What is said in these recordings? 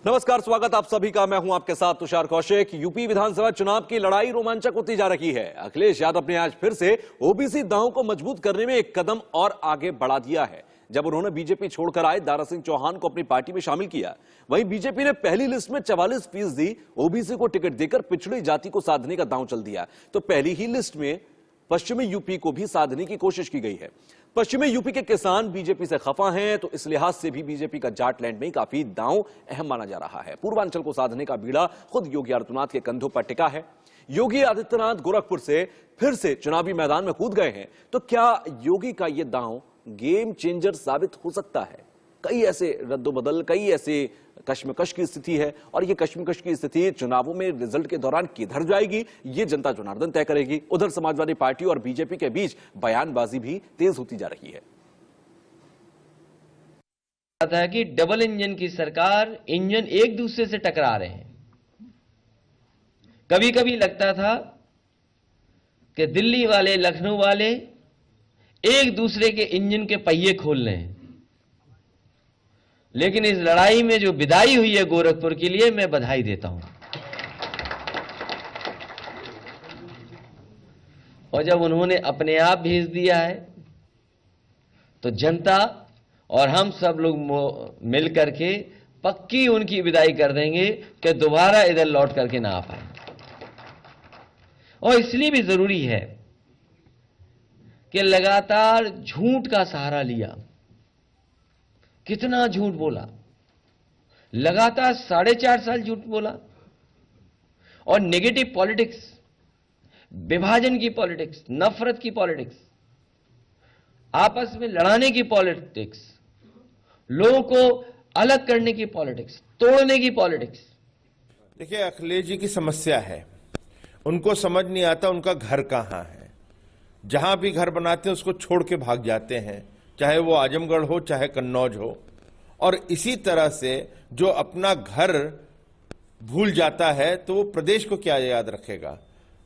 नमस्कार, स्वागत आप सभी का। मैं हूं आपके साथ तुषार कौशिक। यूपी विधानसभा चुनाव की लड़ाई रोमांचक होती जा रही है। अखिलेश यादव ने आज फिर से ओबीसी दांव को मजबूत करने में एक कदम और आगे बढ़ा दिया है जब उन्होंने बीजेपी छोड़कर आए दारा सिंह चौहान को अपनी पार्टी में शामिल किया। वहीं बीजेपी ने पहली लिस्ट में 44% ओबीसी को टिकट देकर पिछड़ी जाति को साधने का दांव चल दिया, तो पहली ही लिस्ट में पश्चिमी यूपी को भी साधने की कोशिश की गई है। पश्चिमी यूपी के किसान बीजेपी से खफा हैं, तो इस लिहाज से भी बीजेपी का जाटलैंड में काफी दांव अहम माना जा रहा है। पूर्वांचल को साधने का बीड़ा खुद योगी आदित्यनाथ के कंधों पर टिका है। योगी आदित्यनाथ गोरखपुर से फिर से चुनावी मैदान में कूद गए हैं, तो क्या योगी का यह दांव गेम चेंजर साबित हो सकता है? कई ऐसे रद्दोबदल, कई ऐसे कश्मकश की स्थिति है और ये कश्मकश की स्थिति चुनावों में रिजल्ट के दौरान किधर जाएगी, ये जनता जनार्दन तय करेगी। उधर समाजवादी पार्टी और बीजेपी के बीच बयानबाजी भी तेज होती जा रही है। आता है कि डबल इंजन की सरकार, इंजन एक दूसरे से टकरा रहे हैं। कभी कभी लगता था कि दिल्ली वाले, लखनऊ वाले एक दूसरे के इंजन के पहिए खोल रहे हैं, लेकिन इस लड़ाई में जो विदाई हुई है गोरखपुर के लिए, मैं बधाई देता हूं। और जब उन्होंने अपने आप भेज दिया है, तो जनता और हम सब लोग मिल करके पक्की उनकी विदाई कर देंगे कि दोबारा इधर लौट करके ना आ पाए। और इसलिए भी जरूरी है कि लगातार झूठ का सहारा लिया। कितना झूठ बोला, लगातार 4.5 साल झूठ बोला। और नेगेटिव पॉलिटिक्स, विभाजन की पॉलिटिक्स, नफरत की पॉलिटिक्स, आपस में लड़ाने की पॉलिटिक्स, लोगों को अलग करने की पॉलिटिक्स, तोड़ने की पॉलिटिक्स। देखिए, अखिलेश जी की समस्या है, उनको समझ नहीं आता उनका घर कहां है। जहां भी घर बनाते हैं उसको छोड़ के भाग जाते हैं, चाहे वो आजमगढ़ हो चाहे कन्नौज हो। और इसी तरह से जो अपना घर भूल जाता है तो वो प्रदेश को क्या याद रखेगा।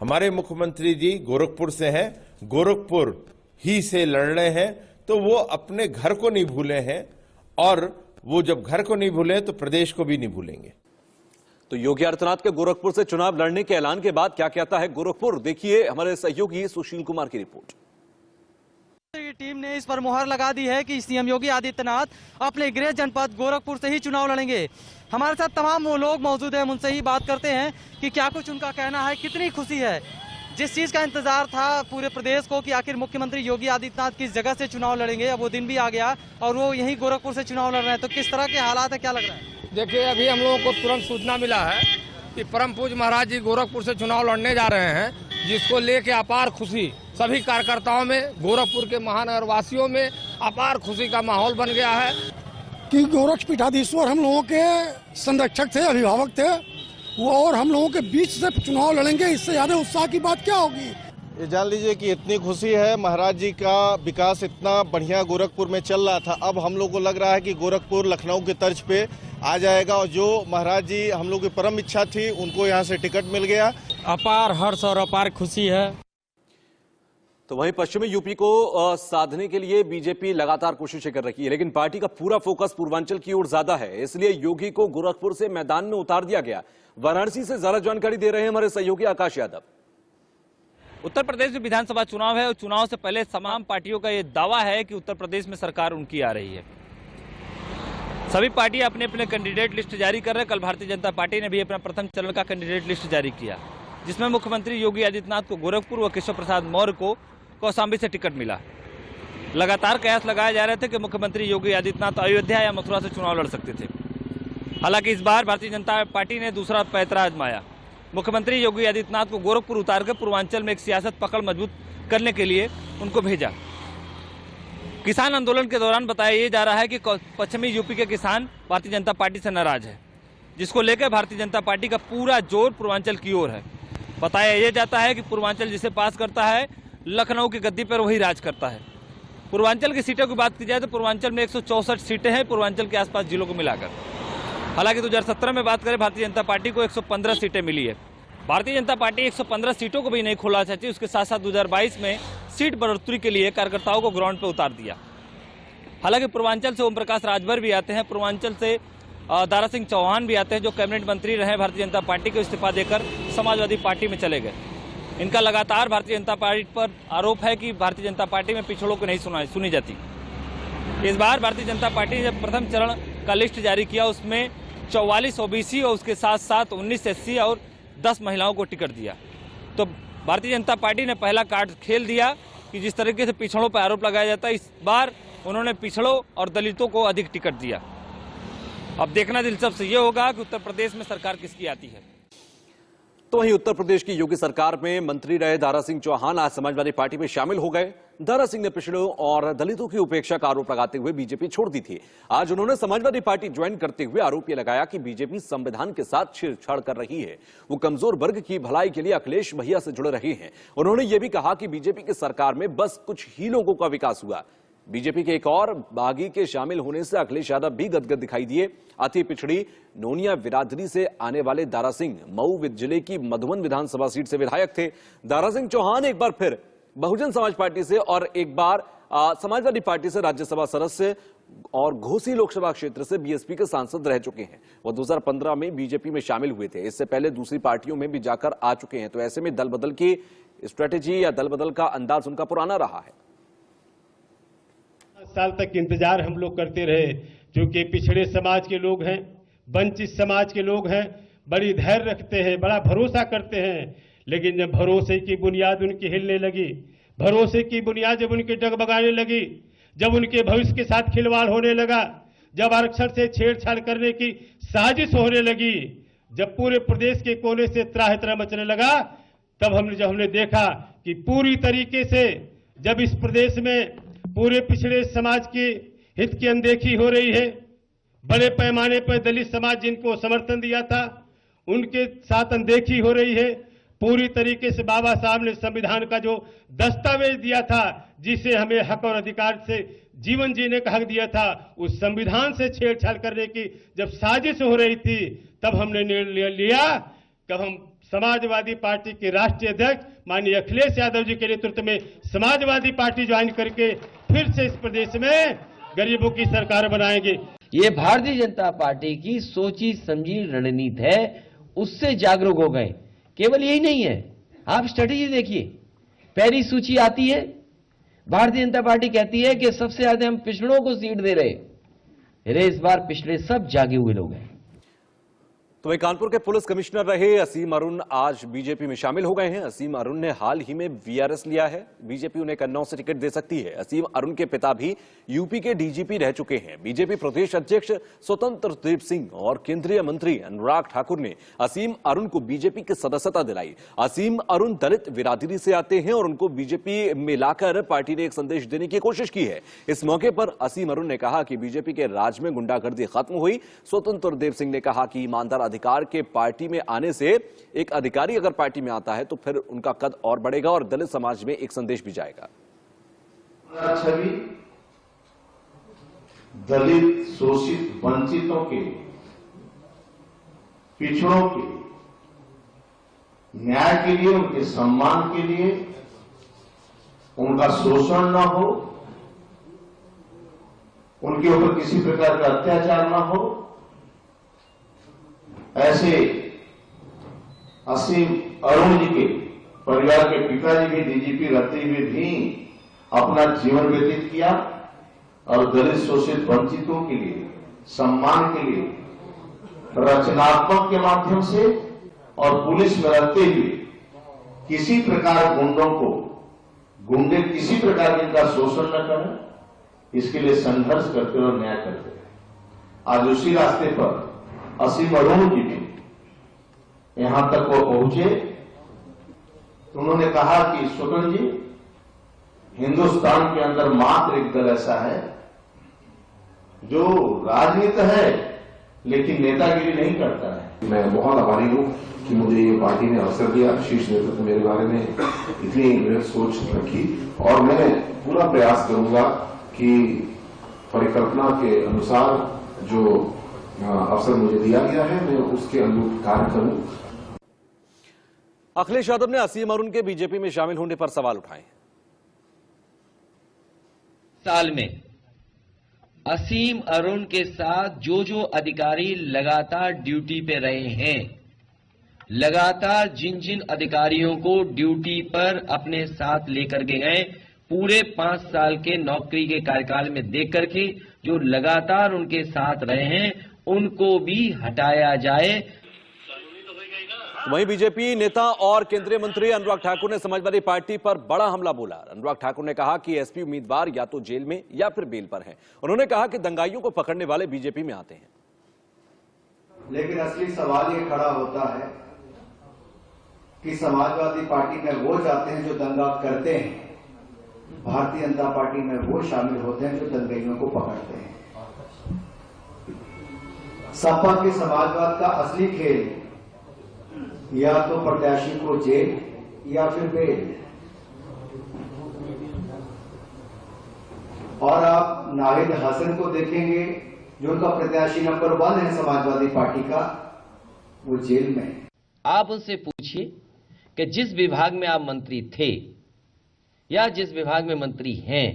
हमारे मुख्यमंत्री जी गोरखपुर से हैं, गोरखपुर ही से लड़ रहे हैं, तो वो अपने घर को नहीं भूले हैं, और वो जब घर को नहीं भूले तो प्रदेश को भी नहीं भूलेंगे। तो योगी आदित्यनाथ के गोरखपुर से चुनाव लड़ने के ऐलान के बाद क्या कहता है गोरखपुर, देखिए हमारे सहयोगी सुशील कुमार की रिपोर्ट। टीम ने इस पर मुहर लगा दी है कि सीएम योगी आदित्यनाथ अपने गृह जनपद गोरखपुर से ही चुनाव लड़ेंगे। हमारे साथ तमाम वो लोग मौजूद हैं, उनसे ही बात करते हैं कि क्या कुछ उनका कहना है, कितनी खुशी है। जिस चीज का इंतजार था पूरे प्रदेश को कि आखिर मुख्यमंत्री योगी आदित्यनाथ किस जगह से चुनाव लड़ेंगे, अब वो दिन भी आ गया और वो यही गोरखपुर से चुनाव लड़ रहे हैं। तो किस तरह के हालात है, क्या लग रहा है? देखिए, अभी हम लोगों को तुरंत सूचना मिला है कि परम पूज्य महाराज जी गोरखपुर से चुनाव लड़ने जा रहे हैं, जिसको लेके अपार खुशी सभी कार्यकर्ताओं में, गोरखपुर के महानगर वासियों में अपार खुशी का माहौल बन गया है कि गोरक्ष पीठाधीश्वर हम लोगों के संरक्षक थे, अभिभावक थे वो, और हम लोगों के बीच से चुनाव लड़ेंगे। इससे ज्यादा उत्साह की बात क्या होगी। ये जान लीजिए कि इतनी खुशी है, महाराज जी का विकास इतना बढ़िया गोरखपुर में चल रहा था, अब हम लोग को लग रहा है कि गोरखपुर लखनऊ की तर्ज पे आ जाएगा। और जो महाराज जी हम लोग की परम इच्छा थी, उनको यहाँ से टिकट मिल गया। अपार हर्ष और अपार खुशी है। तो वहीं पश्चिमी यूपी को साधने के लिए बीजेपी लगातार कोशिशें कर रही है, लेकिन पार्टी का पूरा फोकस पूर्वांचल की ओर ज्यादा है, इसलिए योगी को गोरखपुर से मैदान में उतार दिया गया। वाराणसी से ज्यादा जानकारी दे रहे हैं हमारे सहयोगी आकाश यादव। उत्तर प्रदेश में विधानसभा चुनाव है और चुनाव से पहले तमाम पार्टियों का यह दावा है कि उत्तर प्रदेश में सरकार उनकी आ रही है। सभी पार्टियां अपने अपने कैंडिडेट लिस्ट जारी कर रहे हैं। कल भारतीय जनता पार्टी ने भी अपना प्रथम चरण का कैंडिडेट लिस्ट जारी किया, जिसमें मुख्यमंत्री योगी आदित्यनाथ को गोरखपुर व केशव प्रसाद मौर्य को कौशाम्बी से टिकट मिला। लगातार कयास लगाए जा रहे थे कि मुख्यमंत्री योगी आदित्यनाथ अयोध्या या मथुरा से चुनाव लड़ सकते थे। हालांकि इस बार भारतीय जनता पार्टी ने दूसरा पैंतरा आजमाया। मुख्यमंत्री योगी आदित्यनाथ को गोरखपुर उतार कर पूर्वांचल में एक सियासत पकड़ मजबूत करने के लिए उनको भेजा। किसान आंदोलन के दौरान बताया ये जा रहा है कि पश्चिमी यूपी के किसान भारतीय जनता पार्टी से नाराज है, जिसको लेकर भारतीय जनता पार्टी का पूरा जोर पूर्वांचल की ओर है। बताया ये जाता है कि पूर्वांचल जिसे पास करता है, लखनऊ की गद्दी पर वही राज करता है। पूर्वांचल की सीटों की बात की जाए तो पूर्वांचल में 164 सीटें हैं पूर्वांचल के आसपास जिलों को मिलाकर। हालांकि 2017 में बात करें, भारतीय जनता पार्टी को 115 सीटें मिली है। भारतीय जनता पार्टी 115 सीटों को भी नहीं खोला चाहती, उसके साथ साथ 2022 में सीट बढ़ोतरी के लिए कार्यकर्ताओं को ग्राउंड पर उतार दिया। हालांकि पूर्वांचल से ओम प्रकाश राजभर भी आते हैं, पूर्वांचल से दारा सिंह चौहान भी आते हैं, जो कैबिनेट मंत्री रहे भारतीय जनता पार्टी को इस्तीफा देकर समाजवादी पार्टी में चले गए। इनका लगातार भारतीय जनता पार्टी पर आरोप है कि भारतीय जनता पार्टी में पिछड़ों को नहीं सुनी जाती। इस बार भारतीय जनता पार्टी ने जब प्रथम चरण का लिस्ट जारी किया, उसमें 44 ओबीसी और उसके साथ साथ 19 एससी और 10 महिलाओं को टिकट दिया। तो भारतीय जनता पार्टी ने पहला कार्ड खेल दिया कि जिस तरीके से पिछड़ों पर आरोप लगाया जाता है, इस बार उन्होंने पिछड़ों और दलितों को अधिक टिकट दिया। अब देखना दिलचस्प ये होगा कि उत्तर प्रदेश में सरकार किसकी आती है। तो वहीं उत्तर प्रदेश की योगी सरकार में मंत्री रहे दारा सिंह चौहान आज समाजवादी पार्टी में शामिल हो गए। दारा सिंह ने पिछड़ों और दलितों की उपेक्षा का आरोप लगाते हुए बीजेपी छोड़ दी थी। आज उन्होंने समाजवादी पार्टी ज्वाइन करते हुए आरोप यह लगाया कि बीजेपी संविधान के साथ छेड़छाड़ कर रही है। वो कमजोर वर्ग की भलाई के लिए अखिलेश भैया से जुड़ रहे हैं। उन्होंने ये भी कहा कि बीजेपी की सरकार में बस कुछ ही लोगों का विकास हुआ। बीजेपी के एक और बागी के शामिल होने से अखिलेश यादव भी गदगद दिखाई दिए। अति पिछड़ी नोनिया बिरादरी से आने वाले दारा सिंह मऊ जिले की मधुबन विधानसभा सीट से विधायक थे। दारा सिंह चौहान एक बार फिर बहुजन समाज पार्टी से और एक बार समाजवादी पार्टी से राज्यसभा सदस्य और घोसी लोकसभा क्षेत्र से बीएसपी के सांसद रह चुके हैं। वो 2015 में बीजेपी में शामिल हुए थे। इससे पहले दूसरी पार्टियों में भी जाकर आ चुके हैं। तो ऐसे में दल बदल की स्ट्रेटेजी या दल बदल का अंदाज उनका पुराना रहा है। साल तक इंतजार हम लोग करते रहे, क्योंकि पिछड़े समाज के लोग हैं, वंचित समाज के लोग हैं, बड़ी धैर्य रखते हैं, बड़ा भरोसा करते हैं। लेकिन जब भरोसे की बुनियाद उनकी हिलने लगी, भरोसे की बुनियाद जब उनके डगमगाने लगी, जब उनके भविष्य के साथ खिलवाड़ होने लगा, जब आरक्षण से छेड़छाड़ करने की साजिश होने लगी, जब पूरे प्रदेश के कोने से त्राह मचने लगा, तब हमने देखा कि पूरी तरीके से जब इस प्रदेश में पूरे पिछड़े समाज के हित की अनदेखी हो रही है, बड़े पैमाने पर दलित समाज जिनको समर्थन दिया था उनके साथ अनदेखी हो रही है। पूरी तरीके से बाबा साहब ने संविधान का जो दस्तावेज दिया था, जिसे हमें हक और अधिकार से जीवन जीने का हक दिया था, उस संविधान से छेड़छाड़ करने की जब साजिश हो रही थी, तब हमने निर्णय लिया कि हम समाजवादी पार्टी के राष्ट्रीय अध्यक्ष माननीय अखिलेश यादव जी के नेतृत्व में समाजवादी पार्टी ज्वाइन करके फिर से इस प्रदेश में गरीबों की सरकार बनाएंगे। ये भारतीय जनता पार्टी की सोची समझी रणनीति है, उससे जागरूक हो गए। केवल यही नहीं है, आप स्ट्रेटेजी देखिए। पहली सूची आती है, भारतीय जनता पार्टी कहती है कि सबसे ज्यादा हम पिछड़ों को सीट दे रहे। अरे इस बार पिछड़े सब जागे हुए लोग हैं। तो वही कानपुर के पुलिस कमिश्नर रहे असीम अरुण आज बीजेपी में शामिल हो गए हैं। असीम अरुण ने हाल ही में वीआरएस लिया है। बीजेपी उन्हें कन्नौज से टिकट दे सकती है। असीम अरुण के पिता भी यूपी के डीजीपी रह चुके हैं। बीजेपी प्रदेश अध्यक्ष स्वतंत्र देव सिंह और केंद्रीय मंत्री अनुराग ठाकुर ने असीम अरुण को बीजेपी की सदस्यता दिलाई। असीम अरुण दलित बिरादरी से आते हैं और उनको बीजेपी में लाकर पार्टी ने एक संदेश देने की कोशिश की है। इस मौके पर असीम अरुण ने कहा कि बीजेपी के राज में गुंडागर्दी खत्म हुई। स्वतंत्र देव सिंह ने कहा कि ईमानदार अधिकार के पार्टी में आने से एक अधिकारी अगर पार्टी में आता है तो फिर उनका कद और बढ़ेगा और दलित समाज में एक संदेश भी जाएगा। छवि दलित, शोषित, वंचितों के, पिछड़ों के न्याय के लिए, उनके सम्मान के लिए, उनका शोषण न हो, उनके ऊपर किसी प्रकार का अत्याचार न हो, ऐसे असीम अरुण जी के परिवार के पिताजी भी डीजीपी रहते हुए भी अपना जीवन व्यतीत किया और दलित, शोषित, वंचितों के लिए, सम्मान के लिए रचनात्मक के माध्यम से और पुलिस में रहते हुए किसी प्रकार गुंडे किसी प्रकार इनका शोषण न करें, इसके लिए संघर्ष करते और न्याय करते हैं। आज उसी रास्ते पर असीम अरुण जी भी यहां तक वो पहुंचे तो उन्होंने कहा कि स्वतंत्र जी, हिंदुस्तान के अंदर मात्र एक दल ऐसा है जो राजनीति है लेकिन नेतागिरी नहीं करता है। मैं बहुत आभारी हूं कि मुझे ये पार्टी ने अवसर दिया, शीर्ष नेतृत्व मेरे बारे में इतनी सोच रखी और मैं पूरा प्रयास करूंगा कि परिकल्पना के अनुसार जो अवसर मुझे दिया गया है मैं उसके अनुरूप कार्य करूं। अखिलेश यादव ने असीम अरुण के बीजेपी में शामिल होने पर सवाल उठाए। साल में असीम अरुण के साथ जो अधिकारी लगातार ड्यूटी पे रहे हैं, लगातार जिन अधिकारियों को ड्यूटी पर अपने साथ लेकर के गए, पूरे 5 साल के नौकरी के कार्यकाल में देख करके जो लगातार उनके साथ रहे हैं, उनको भी हटाया जाए। वहीं बीजेपी नेता और केंद्रीय मंत्री अनुराग ठाकुर ने समाजवादी पार्टी पर बड़ा हमला बोला। अनुराग ठाकुर ने कहा कि एसपी उम्मीदवार या तो जेल में या फिर बेल पर हैं। उन्होंने कहा कि दंगाइयों को पकड़ने वाले बीजेपी में आते हैं। लेकिन असली सवाल ये खड़ा होता है कि समाजवादी पार्टी में वो जाते हैं जो दंगा करते हैं, भारतीय जनता पार्टी में वो शामिल होते हैं जो दंगाइयों को पकड़ते हैं। सपा के समाजवाद का असली खेल या तो प्रत्याशी को जेल या फिर बेल। और आप नाहिद हसन को देखेंगे जो उनका प्रत्याशी नंबर 1 है समाजवादी पार्टी का, वो जेल में। आप उनसे पूछिए कि जिस विभाग में आप मंत्री थे या जिस विभाग में मंत्री हैं,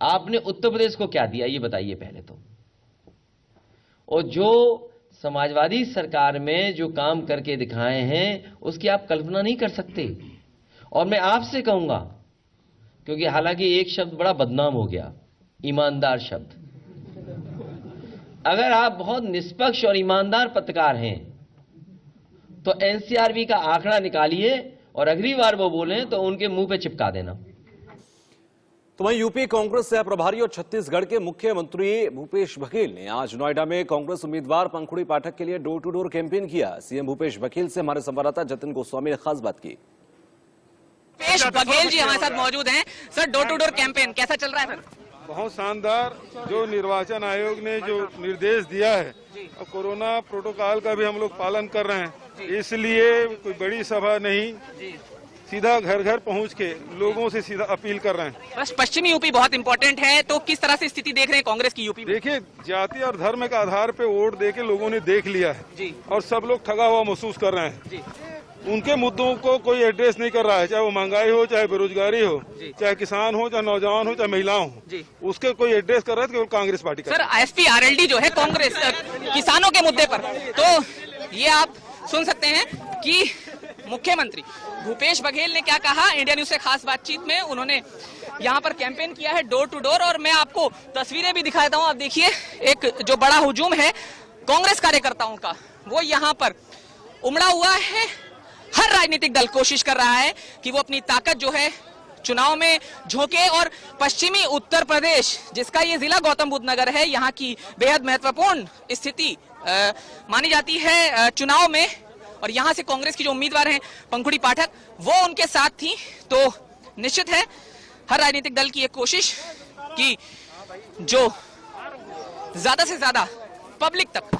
आपने उत्तर प्रदेश को क्या दिया, ये बताइए पहले तो। और जो समाजवादी सरकार में जो काम करके दिखाए हैं, उसकी आप कल्पना नहीं कर सकते। और मैं आपसे कहूंगा, क्योंकि हालांकि एक शब्द बड़ा बदनाम हो गया, ईमानदार शब्द। अगर आप बहुत निष्पक्ष और ईमानदार पत्रकार हैं तो एनसीआरबी का आंकड़ा निकालिए और अगली बार वो बोलें तो उनके मुंह पे चिपका देना। तो वहीं यूपी कांग्रेस सह प्रभारी और छत्तीसगढ़ के मुख्यमंत्री भूपेश बघेल ने आज नोएडा में कांग्रेस उम्मीदवार पंखुड़ी पाठक के लिए डोर टू डोर कैंपेन किया। सीएम भूपेश बघेल से हमारे संवाददाता जतिन गोस्वामी ने खास बात की। भूपेश बघेल जी हमारे साथ मौजूद हैं। Sir, door to door campaign कैसा चल रहा है सर? बहुत शानदार। जो निर्वाचन आयोग ने जो निर्देश दिया है, और कोरोना प्रोटोकॉल का भी हम लोग पालन कर रहे हैं, इसलिए कोई बड़ी सभा नहीं, सीधा घर घर पहुंच के लोगों से सीधा अपील कर रहे हैं। बस पश्चिमी यूपी बहुत इंपॉर्टेंट है, तो किस तरह से स्थिति देख रहे हैं कांग्रेस की यूपी में? देखिए, जाति और धर्म के आधार पे वोट देके लोगों ने देख लिया है जी। और सब लोग ठगा हुआ महसूस कर रहे हैं जी। उनके मुद्दों को कोई एड्रेस नहीं कर रहा है, चाहे वो महंगाई हो, चाहे बेरोजगारी हो, चाहे किसान हो, चाहे नौजवान हो, चाहे महिलाओं हो, उसके कोई एड्रेस कर रहा है केवल कांग्रेस पार्टी का। सर, एसपी आरएलडी जो है कांग्रेस किसानों के मुद्दे पर, तो ये आप सुन सकते हैं कि मुख्यमंत्री भूपेश बघेल ने क्या कहा इंडिया न्यूज से खास बातचीत में। उन्होंने यहाँ पर कैंपेन किया है डोर टू डोर, और मैं आपको तस्वीरें भी दिखा देता हूँ। आप देखिए, एक जो बड़ा हुजूम है कांग्रेस कार्यकर्ताओं का, वो यहाँ पर उमड़ा हुआ है। हर राजनीतिक दल कोशिश कर रहा है कि वो अपनी ताकत जो है चुनाव में झोंके, और पश्चिमी उत्तर प्रदेश, जिसका ये जिला गौतम बुद्ध नगर है, यहाँ की बेहद महत्वपूर्ण स्थिति मानी जाती है चुनाव में। और यहाँ से कांग्रेस की जो उम्मीदवार हैं पंखुड़ी पाठक, वो उनके साथ थी। तो निश्चित है हर राजनीतिक दल की एक कोशिश कि जो ज्यादा से ज्यादा पब्लिक तक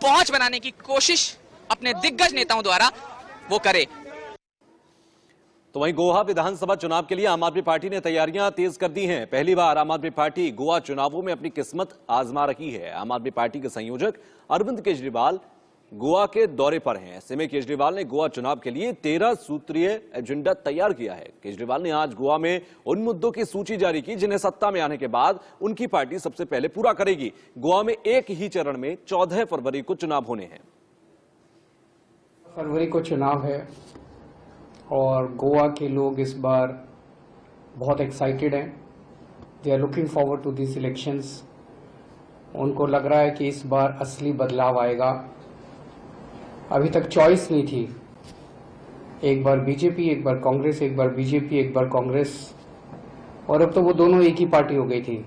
पहुंच बनाने की कोशिश अपने दिग्गज नेताओं द्वारा वो करे। तो वहीं गोवा विधानसभा चुनाव के लिए आम आदमी पार्टी ने तैयारियां तेज कर दी हैं। पहली बार आम आदमी पार्टी गोवा चुनावों में अपनी किस्मत आजमा रही है। आम आदमी पार्टी के संयोजक अरविंद केजरीवाल गोवा के दौरे पर हैं। ऐसे में केजरीवाल ने गोवा चुनाव के लिए 13 सूत्रीय एजेंडा तैयार किया है। केजरीवाल ने आज गोवा में उन मुद्दों की सूची जारी की जिन्हें सत्ता में आने के बाद उनकी पार्टी सबसे पहले पूरा करेगी। गोवा में एक ही चरण में 14 फरवरी को चुनाव होने हैं। फरवरी को चुनाव है और गोवा के लोग इस बार बहुत एक्साइटेड हैं। They are looking forward to this elections. उनको लग रहा है कि इस बार असली बदलाव आएगा। अभी तक चॉइस नहीं थी, एक बार बीजेपी, एक बार कांग्रेस, एक बार बीजेपी, एक बार कांग्रेस, और अब तो वो दोनों एक ही पार्टी हो गई थी।